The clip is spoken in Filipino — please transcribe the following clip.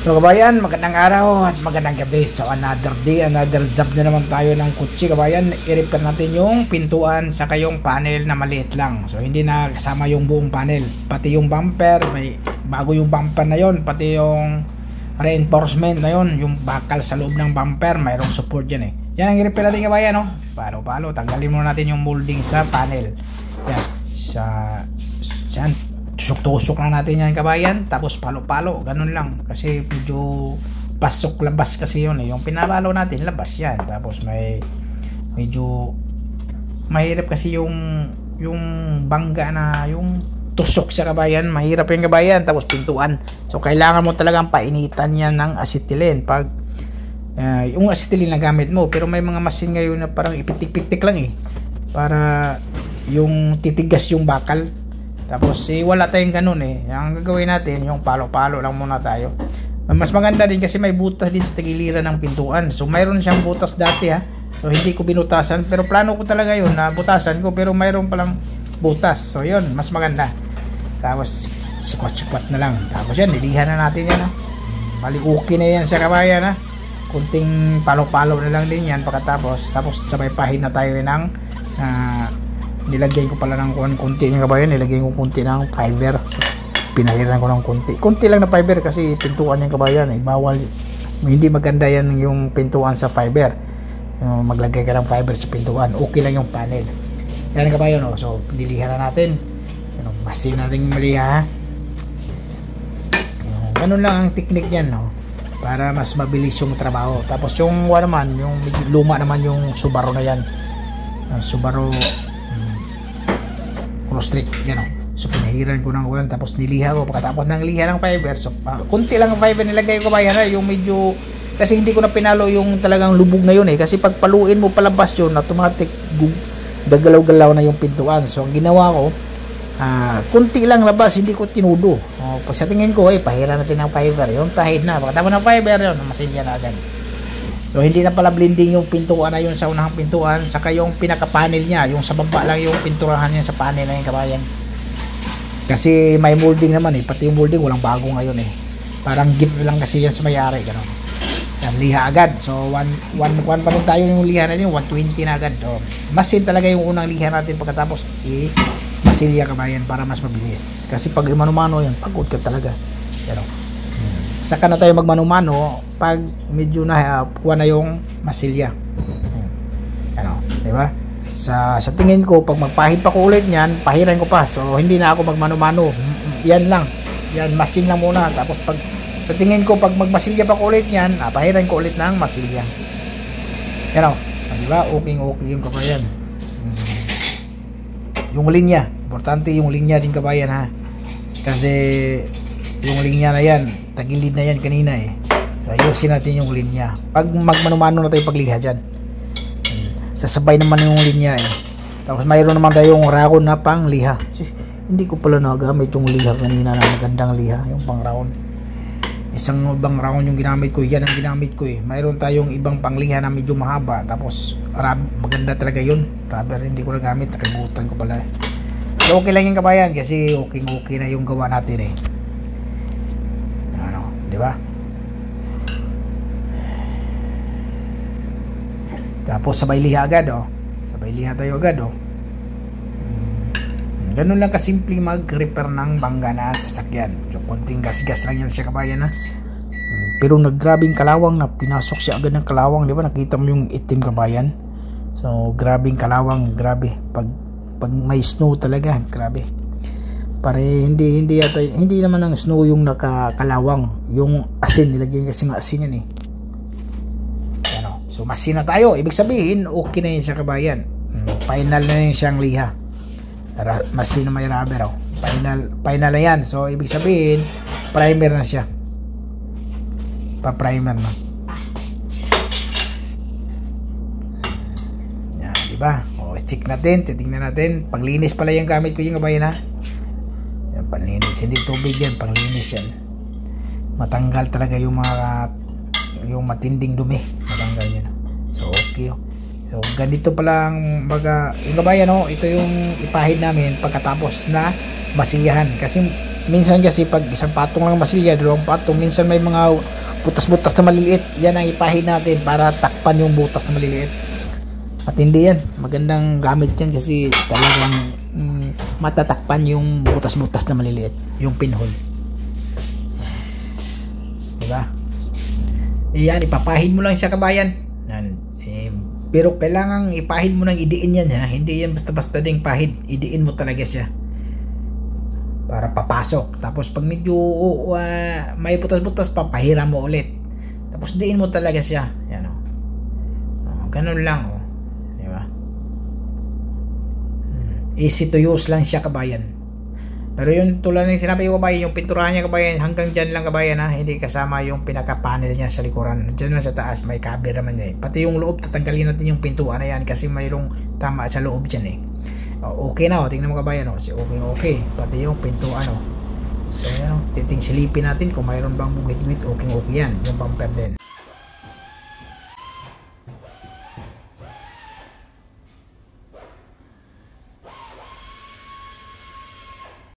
So kabayan, magandang araw at magandang gabi. So another day, another job na naman tayo ng kutsi kabayan. I-repair natin yung pintuan sa yung panel na maliit lang. So hindi na kasama yung buong panel. Pati yung bumper, may bago yung bumper na yon, pati yung reinforcement na yon, yung bakal sa loob ng bumper, mayroong support dyan eh. Yan ang i-repair natin kabayan, no? Palo-palo, tanggalin muna natin yung molding sa panel. Yan, yan. Tusok-tusok na natin yan kabayan, tapos palo-palo, ganun lang kasi medyo pasok labas kasi yun eh. Yung pinapalo natin labas yan, tapos may medyo mahirap kasi yung bangga na yung tusok sa kabayan, mahirap yung kabayan, tapos pintuan. So kailangan mo talagang painitan yan ng acetylene pag yung acetylene na gamit mo. Pero may mga machine ngayon na parang ipitik-pitik lang eh, para yung titigas yung bakal. Tapos wala tayong ganun eh. Ang gagawin natin, yung palo-palo lang muna tayo. Mas maganda din kasi may butas din sa tagiliran ng pintuan. So mayroon siyang butas dati ha. So hindi ko binutasan, pero plano ko talaga yun na butasan ko, pero mayroon palang butas. So yun, mas maganda. Tapos sikwat-sikwat na lang. Tapos yan, nilihan na natin yan ha. Bali okay na yan sa kabayan ha. Kunting palo-palo na lang din yan pagkatapos. Tapos sabay pahin na tayo ng nilagyan ko pala ng konti yung kabayan, nilagyan ko konti ng fiber. So, pinahiran ko ng konti lang na fiber kasi pintuan yung kabayan eh, bawal, hindi maganda yan yung pintuan sa fiber. Maglagay ka ng fiber sa pintuan, okay lang yung panel. Yan kabayan, oh. So nilihan na natin, masin natin maliha. Ganun lang ang technique niyan, no? Para mas mabilis yung trabaho. Tapos yung naman, yung luma naman yung Subaru na yan, Subaru Crosstrek, yan o. So pinahiran ko ng ulan, tapos niliha ko. Pagkatapos ng liha ng fiber, so kunti lang ang fiber nilagay ko bayan ha, yung medyo, kasi hindi ko na pinalo yung talagang lubog na yun eh, kasi pag paluin mo palabas yun, automatic gagalaw-galaw na yung pintuan. So ang ginawa ko, kunti lang labas, hindi ko tinudo. Pag sa tingin ko, pahiran natin ng fiber, yun pahid na. Pagkatapos ng fiber yun, masilya na agad. So hindi na pala blending yung pintuan na yun sa unang pintuan, saka yung pinaka-panel niya, yung sa baba lang yung pinturahan niya sa panel na yung kabayan. Kasi may molding naman eh, pati yung molding walang bago ngayon eh. Parang gift lang kasi yan sa may-ari, gano'n. Yan, liha agad. So 1 pa rin tayo yung liha natin, 120 na agad. So, masin talaga yung unang liha natin, pagkatapos masilya kabayan para mas mabilis. Kasi pag mano-mano yan, pagod ka talaga. Gano'n. Saka na tayo magmano-mano pag medyo na kuha na yung masilya. Ano, di ba? Sa tingin ko, pag magpahid pa ko ulit niyan, pahiran ko pa. So hindi na ako magmano-mano. Yan lang. Yan, masin lang muna. Tapos pag sa tingin ko, pag magmasilya pa ko ulit niyan, pahiran ko ulit ng masilya. Yan o. Di ba? Okay yung kabayan. Yung linya, importante yung linya din kabayan ha. Kasi yung linya na yan, tagilid na yan kanina eh. So, ayusin natin yung linya. Pag magmano-mano na tayo pagliha dyan, sasabay naman yung linya eh. Tapos mayroon naman tayong round na pang liha. Hindi ko pala nagamit yung liha kanina na magandang liha, yung pang round. Isang ibang round yung ginamit ko, yan ang ginamit ko eh. Mayroon tayong ibang pangliha na medyo mahaba, tapos maganda talaga yun. Rubber hindi ko nagamit, nakalimutan ko pala. So okay lang yung kabayan kasi okay na yung gawa natin eh. Di ba? Tapos sabay liha agad oh. Sabay liha tayo agad oh. Ganun lang kasimple mag-repair ng bangga na sasakyan. So konting gas-gas lang yan siya kabayan ha. Pero naggrabing kalawang na pinasok siya agad ng kalawang, di ba? Nakita mo yung itim kabayan. So grabing kalawang, grabe. Pag may snow talaga, grabe. Pare hindi naman ang snow yung nakakalawang, yung asin nilagyan kasi ng asin yan eh. Ano, so masin na tayo, ibig sabihin okay na yun siya kabayan. Final na yun siyang liha, masin na may rubber oh. Final na yan, so ibig sabihin primer na siya, pa-primer na yan, diba? O check natin, titingnan natin. Panglinis pala yung gamit ko yung kabayan ha. Panlinis, hindi tubig yan, panglinis yan. Matanggal talaga yung yung matinding dumi, matanggal yan. So okay oh. So ganito pala ang yung kabayan oh, ito yung ipahid namin pagkatapos na masiyahan. Kasi minsan kasi pag isang patong lang masilya, dalawang patong, minsan may mga butas-butas na maliliit. Yan ang ipahid natin para takpan yung butas na maliliit. At hindi yan, magandang gamit yan kasi talagang matatakpan yung butas-butas na maliliit, yung pinhole. Diba? Yan, ipapahid mo lang siya kabayan. Yan. Pero kailangan ipahid mo nang idiin yan, ha? Hindi yan basta-basta ding pahid. Idiin mo talaga siya para papasok. Tapos pag medyo may butas-butas, papahiram mo ulit. Tapos diin mo talaga siya. Yan, ganun lang, diba? Easy to use lang siya kabayan. Pero yun, tulad ng sinabi ko kabayan, yung pinturahan niya kabayan, hanggang dyan lang kabayan, ha? Hindi kasama yung pinaka-panel niya sa likuran. Dyan lang sa taas, may cover naman niya, Pati yung loob, tatanggalin natin yung pintuan na yan kasi mayroong tama sa loob dyan, okay na, tingnan mo kabayan, okay. Pati yung pintuan, So yan, silipin natin kung mayroon bang bugit-bugit, okay yan, yung bumper din.